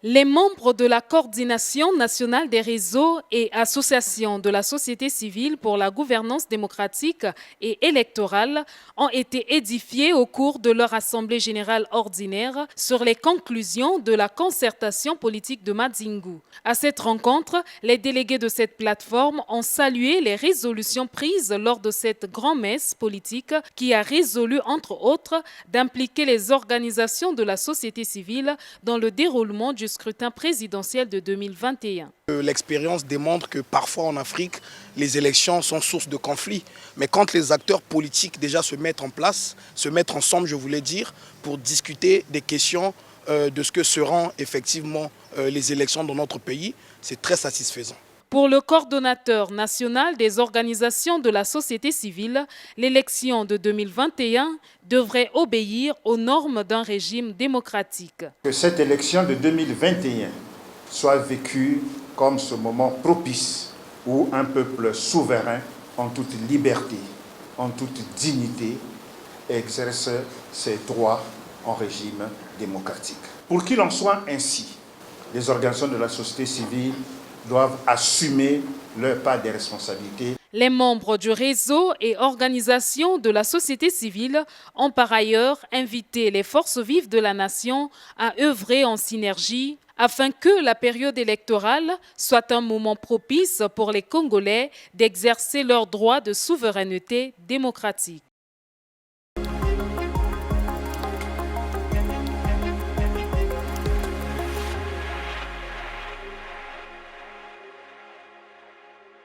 Les membres de la Coordination nationale des réseaux et associations de la société civile pour la gouvernance démocratique et électorale ont été édifiés au cours de leur assemblée générale ordinaire sur les conclusions de la concertation politique de Madingu. À cette rencontre, les délégués de cette plateforme ont salué les résolutions prises lors de cette grand-messe politique qui a résolu, entre autres, d'impliquer les organisations de la société civile dans le déroulement du scrutin présidentiel de 2021. L'expérience démontre que parfois en Afrique, les élections sont source de conflits. Mais quand les acteurs politiques déjà se mettent en place, se mettent ensemble, je voulais dire, pour discuter des questions de ce que seront effectivement les élections dans notre pays, c'est très satisfaisant. Pour le coordonnateur national des organisations de la société civile, l'élection de 2021 devrait obéir aux normes d'un régime démocratique. Que cette élection de 2021 soit vécue comme ce moment propice où un peuple souverain, en toute liberté, en toute dignité, exerce ses droits en régime démocratique. Pour qu'il en soit ainsi, les organisations de la société civile doivent assumer leur part des responsabilités. Les membres du réseau et organisations de la société civile ont par ailleurs invité les forces vives de la nation à œuvrer en synergie afin que la période électorale soit un moment propice pour les Congolais d'exercer leur droit de souveraineté démocratique.